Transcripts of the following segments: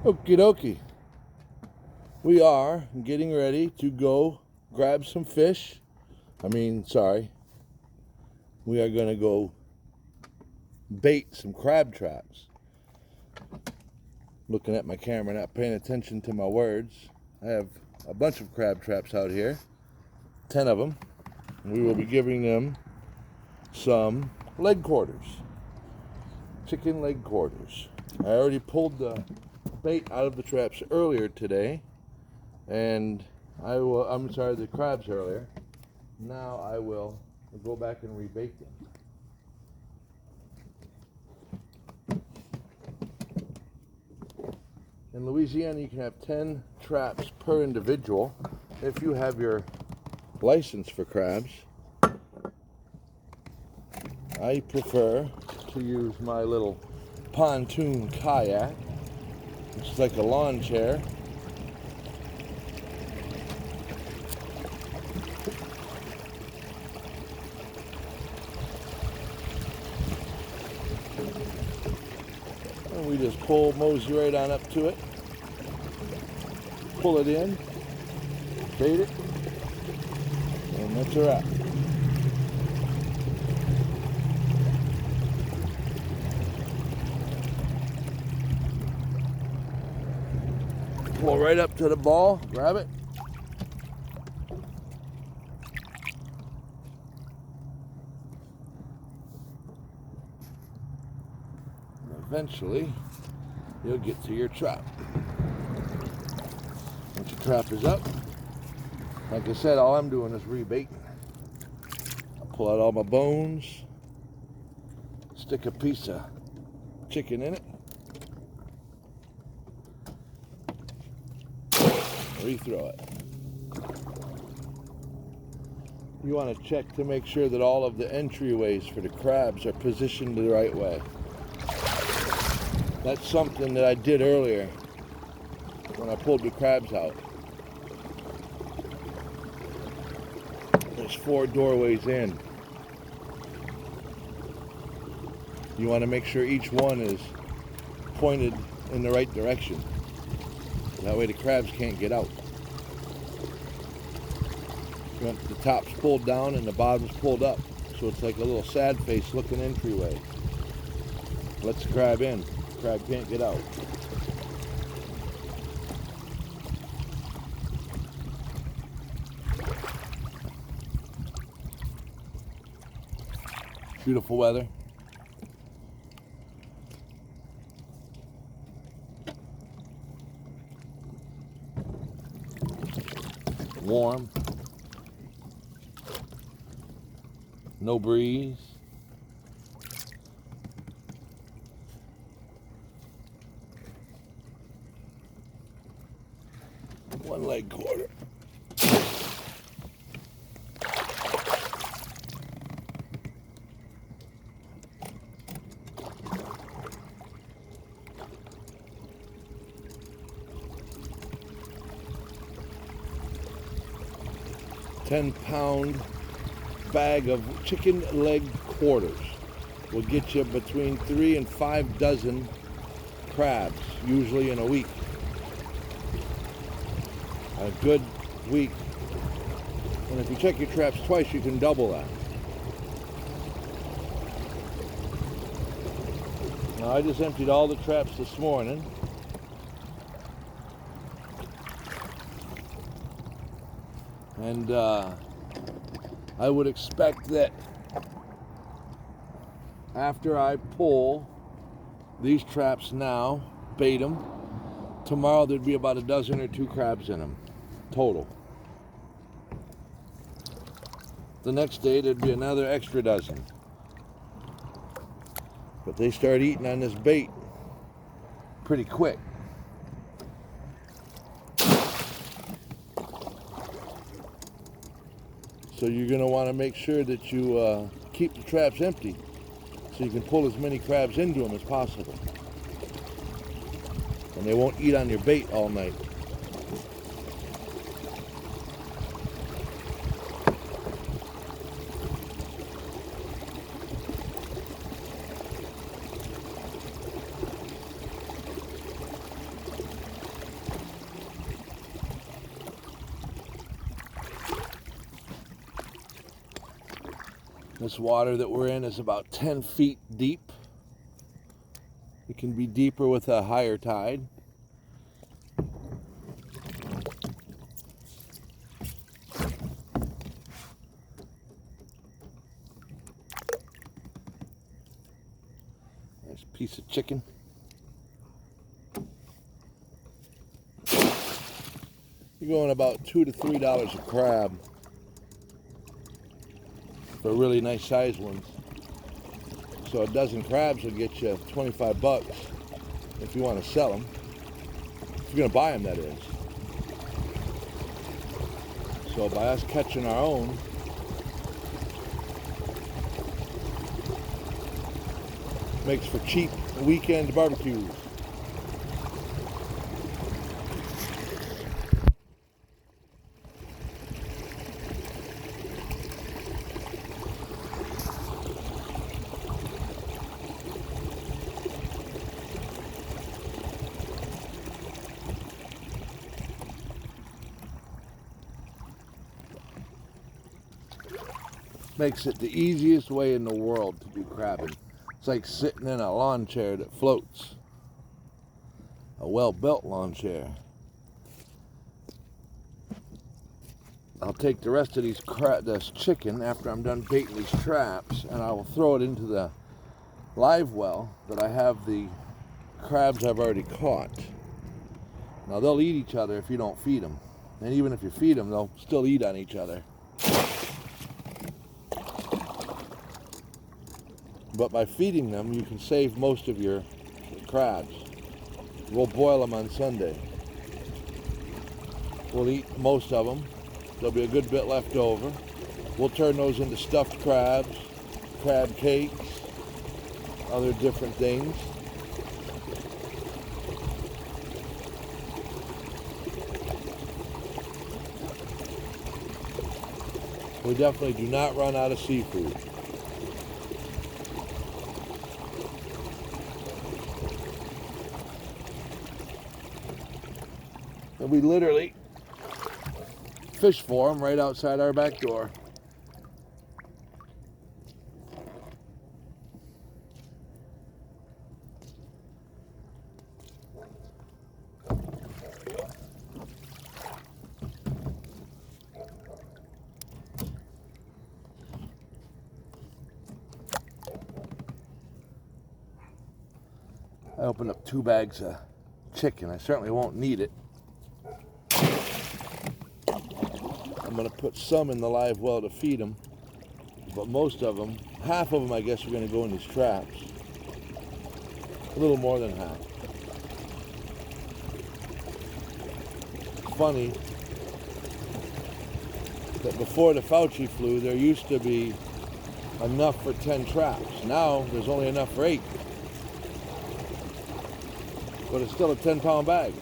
Okie dokie. We are getting ready to go grab some fish. We are going to go bait some crab traps. Looking at my camera, not paying attention to my words. I have a bunch of crab traps out here, 10 of them. We will be giving them some leg quarters, chicken leg quarters. I already pulled the bait out of the traps earlier today, and the crabs earlier. Now I will go back and rebait them. In Louisiana, you can have 10 traps per individual if you have your license for crabs. I prefer to use my little pontoon kayak. It's like a lawn chair. And we just mosey right on up to it. Pull it in, bait it, and that's a wrap. Pull right up to the ball, grab it. And eventually, you'll get to your trap. Once your trap is up, like I said, all I'm doing is rebaiting. I pull out all my bones, stick a piece of chicken in it, rethrow it. You want to check to make sure that all of the entryways for the crabs are positioned the right way. That's something that I did earlier when I pulled the crabs out. There's 4 doorways in. You want to make sure each one is pointed in the right direction. That way the crabs can't get out. You want the tops pulled down and the bottoms pulled up, so it's like a little sad face looking entryway. Lets the crab in. The crab can't get out. Beautiful weather. Warm. No breeze. One leg quarter. £10 bag of chicken leg quarters will get you between 3 and 5 dozen crabs, usually in a week. A good week. And if you check your traps twice, you can double that. Now, I just emptied all the traps this morning. And I would expect that after I pull these traps now, bait them, tomorrow there'd be about a dozen or 2 crabs in them, total. The next day there'd be another extra dozen. But they start eating on this bait pretty quick. So you're going to want to make sure that you keep the traps empty so you can pull as many crabs into them as possible. And they won't eat on your bait all night. This water that we're in is about 10 feet deep. It can be deeper with a higher tide. Nice piece of chicken. You're going about $2 to $3 a crab for really nice sized ones. So a dozen crabs will get you 25 bucks if you want to sell them. If you're going to buy them, that is. So by us catching our own, makes for cheap weekend barbecues. Makes it the easiest way in the world to do crabbing. It's like sitting in a lawn chair that floats. A well-built lawn chair. I'll take the rest of this chicken after I'm done baiting these traps, and I will throw it into the live well that I have the crabs I've already caught. Now they'll eat each other if you don't feed them. And even if you feed them, they'll still eat on each other. But by feeding them, you can save most of your crabs. We'll boil them on Sunday. We'll eat most of them. There'll be a good bit left over. We'll turn those into stuffed crabs, crab cakes, other different things. We definitely do not run out of seafood. And we literally fish for them right outside our back door. I opened up 2 bags of chicken. I certainly won't need it. I'm going to put some in the live well to feed them, but most of them, half of them I guess, are going to go in these traps. A little more than half. Funny that before the Fauci flu, there used to be enough for 10 traps. Now there's only enough for 8. But it's still a 10-pound bag.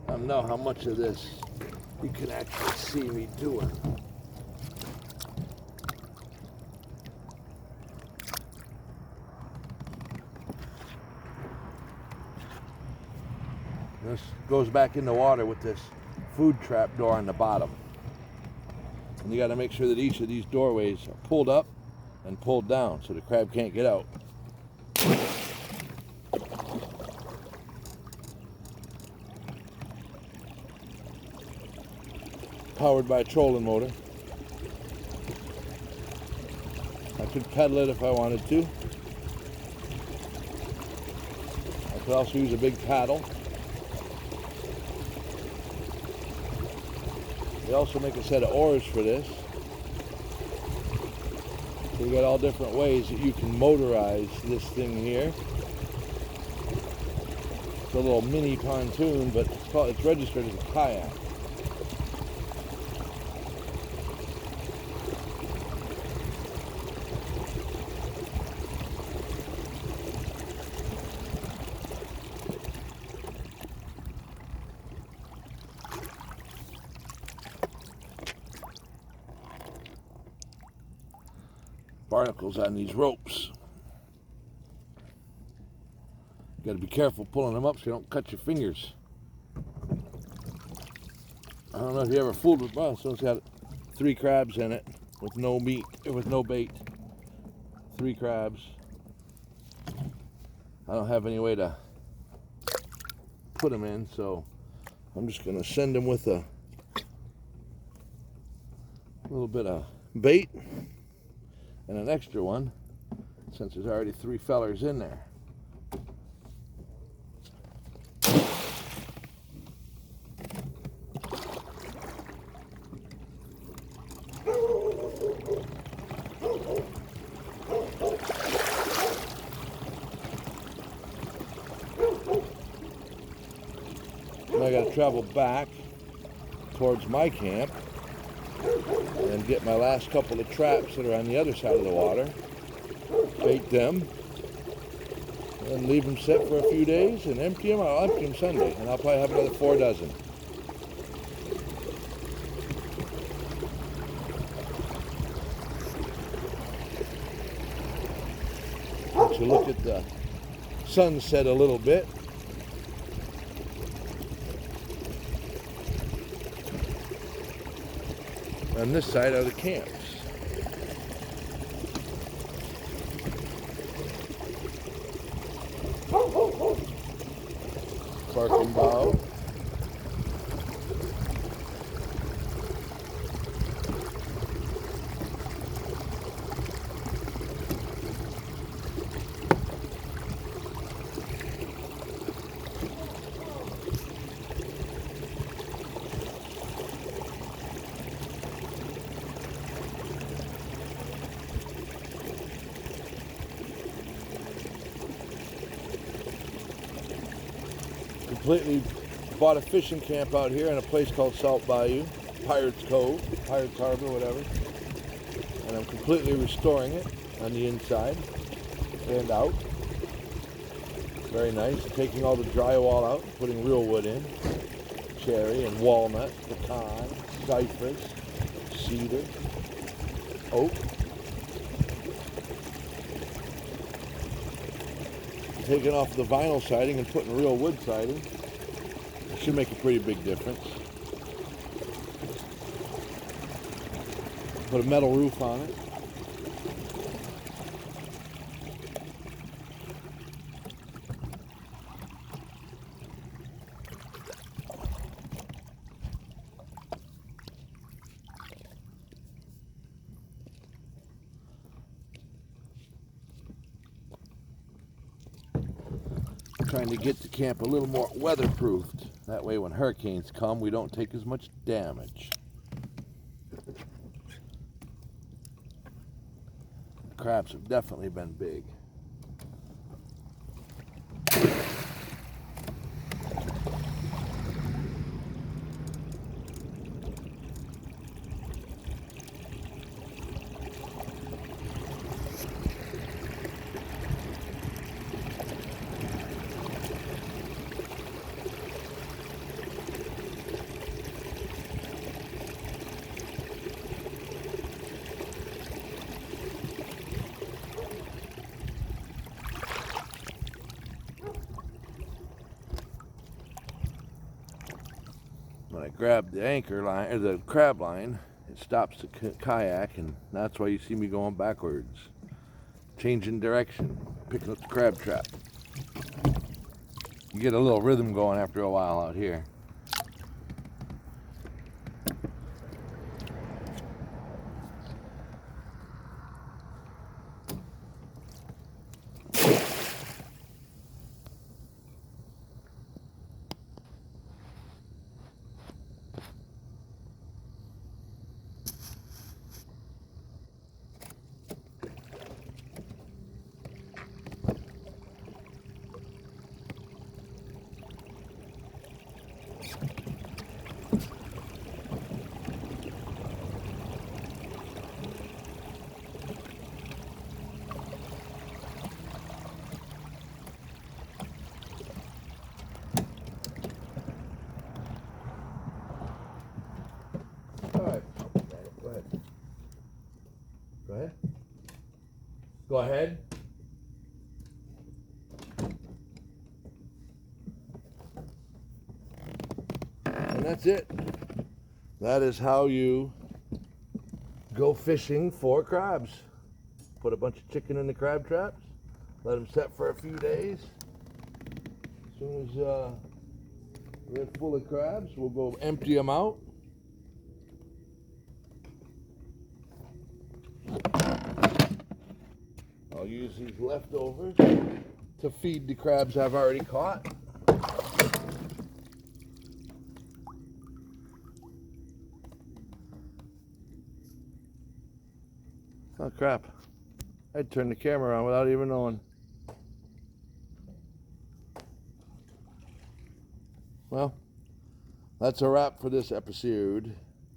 I don't know how much of this you can actually see me doing. This goes back in the water with this food trap door on the bottom. And you got to make sure that each of these doorways are pulled up and pulled down so the crab can't get out. Powered by a trolling motor. I could pedal it if I wanted to. I could also use a big paddle. They also make a set of oars for this. So you got all different ways that you can motorize this thing here. It's a little mini pontoon, but it's registered as a kayak. barnacles on these ropes. Got to be careful pulling them up so you don't cut your fingers. I don't know if you ever fooled with one. So it's got 3 crabs in it with no meat, with no bait. 3 crabs. I don't have any way to put them in, so I'm just going to send them with a little bit of bait and an extra one, since there's already 3 fellers in there. Now I got to travel back towards my camp and get my last couple of traps that are on the other side of the water, bait them, and leave them sit for a few days and empty them. I'll empty them Sunday, and I'll probably have another 4 dozen. Let's look at the sunset a little bit. On this side are the camps. Barking Bob. Completely bought a fishing camp out here in a place called Salt Bayou, Pirates Cove, Pirates Harbor, whatever. And I'm completely restoring it on the inside and out. Very nice. Taking all the drywall out, putting real wood in. Cherry and walnut, pecan, cypress, cedar, oak. Taking off the vinyl siding and putting real wood siding. It should make a pretty big difference. Put a metal roof on it. Trying to get the camp a little more weatherproofed. That way when hurricanes come, we don't take as much damage. The crabs have definitely been big. When I grab the anchor line, or the crab line, it stops the kayak, and that's why you see me going backwards. Changing direction, picking up the crab trap. You get a little rhythm going after a while out here. ahead and that's it. That is how you go fishing for crabs. Put a bunch of chicken in the crab traps, let them set for a few days. As soon as they're full of crabs, we'll go empty them out. I'll use these leftovers to feed the crabs I've already caught. Oh crap, I'd turn the camera on without even knowing. Well, that's a wrap for this episode.